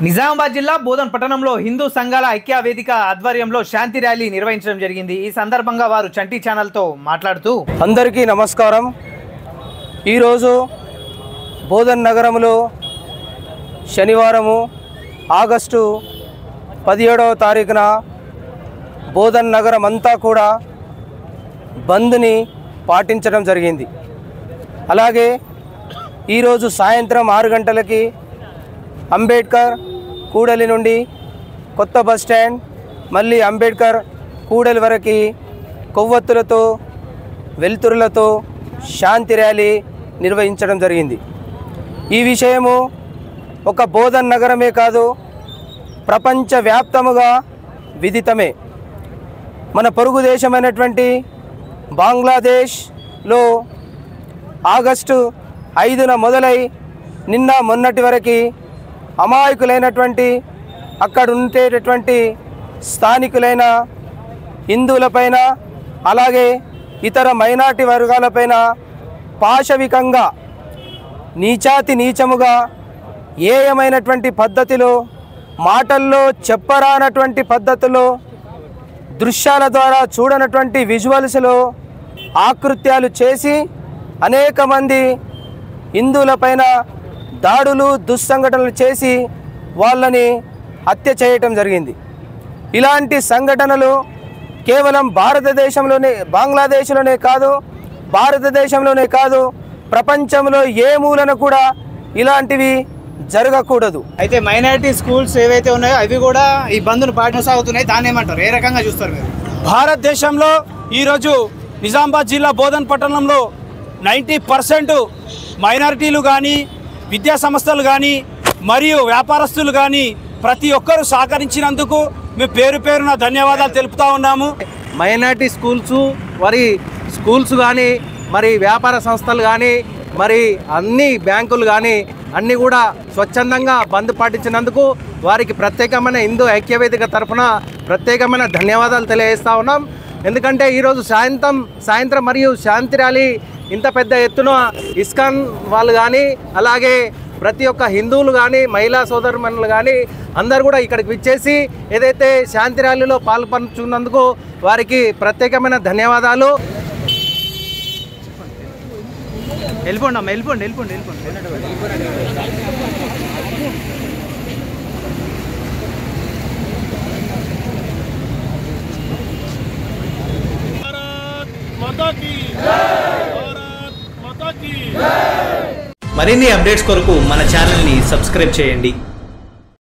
నిజామాబాద్ జిల్లా బోధన్ పట్టణంలో హిందూ సంఘాల ఐక్య వేదిక ఆధ్వర్యంలో శాంతి ర్యాలీ నిర్వహించడం జరిగింది। ఈ సందర్భంగా వారు చంటి ఛానల్తో మాట్లాడుతూ అందరికీ నమస్కారం। ఈరోజు బోధన్ నగరంలో శనివారము ఆగస్టు 17వ తారీఖున బోధన్ నగరం అంతా కూడా బంద్ని పాటించడం జరిగింది। అలాగే ఈరోజు సాయంత్రం 6 గంటలకి అంబేద్కర్ కూడలి నుండి కొత్త బస్ స్టాండ్ మళ్ళీ అంబేద్కర్ కూడలి వరకు కొవ్వొత్తులతో వెలుతురులతో శాంతి ర్యాలీ నిర్వహించడం జరిగింది। ఈ విషయము ఒక బోధన్ నగరమే కాదు, ప్రపంచవ్యాప్తముగా విదితమే। మన పొరుగు దేశమైనటువంటి బంగ్లాదేశ్లో ఆగస్టు 5న మొదలై నిన్న మొన్నటి వరకు అమాయకులైనటువంటి అక్కడ ఉండేటటువంటి స్థానికులైన హిందువులపైన అలాగే ఇతర మైనారిటీ వర్గాలపైన పాశవికంగా నీచాతి నీచముగా ఏయమైనటువంటి పద్ధతిలో మాటల్లో చెప్పరానటువంటి పద్ధతిలో దృశ్యాల ద్వారా చూడనటువంటి విజువల్స్లో ఆకృత్యాలు చేసి అనేక మంది హిందువులపైన దాడులు దుస్సంఘటనలు చేసి వాళ్ళని హత్య చేయటం జరిగింది। ఇలాంటి సంఘటనలు కేవలం భారతదేశంలోనే బంగ్లాదేశ్లోనే కాదు, భారతదేశంలోనే కాదు, ప్రపంచంలో ఏ మూలన కూడా ఇలాంటివి జరగకూడదు। అయితే మైనారిటీ స్కూల్స్ ఏవైతే ఉన్నాయో అవి కూడా ఈ బంద్ను పాటిస్తాయి, దాన్ని ఏమంటారు, ఏ రకంగా చూస్తారు మీరు? భారతదేశంలో ఈరోజు నిజామాబాద్ జిల్లా బోధన్ పట్టణంలో 90% మైనారిటీలు కానీ విద్యా సంస్థలు కానీ మరియు వ్యాపారస్తులు కానీ ప్రతి ఒక్కరూ సహకరించినందుకు మేము పేరు పేరున ధన్యవాదాలు తెలుపుతా ఉన్నాము। మైనారిటీ స్కూల్స్ కానీ మరి వ్యాపార సంస్థలు కానీ మరి అన్ని బ్యాంకులు కానీ అన్నీ కూడా స్వచ్ఛందంగా బంద్ పాటించినందుకు వారికి ప్రత్యేకమైన హిందూ ఐక్యవేదిక తరఫున ప్రత్యేకమైన ధన్యవాదాలు తెలియజేస్తూ ఉన్నాం। ఎందుకంటే ఈరోజు సాయంత్రం మరియు శాంతి ర్యాలీ ఇంత పెద్ద ఎత్తున ఇస్కాన్ వాళ్ళు కానీ అలాగే ప్రతి ఒక్క హిందువులు కానీ మహిళా సోదరుమణులు కానీ అందరు కూడా ఇక్కడికి విచ్చేసి ఏదైతే శాంతి ర్యాలీలో పాల్పంచుకున్నందుకు వారికి ప్రత్యేకమైన ధన్యవాదాలు। వెళ్ళిపోండి। మరిన్ని అప్డేట్స్ కొరకు మన ఛానల్ని సబ్స్క్రైబ్ చేయండి।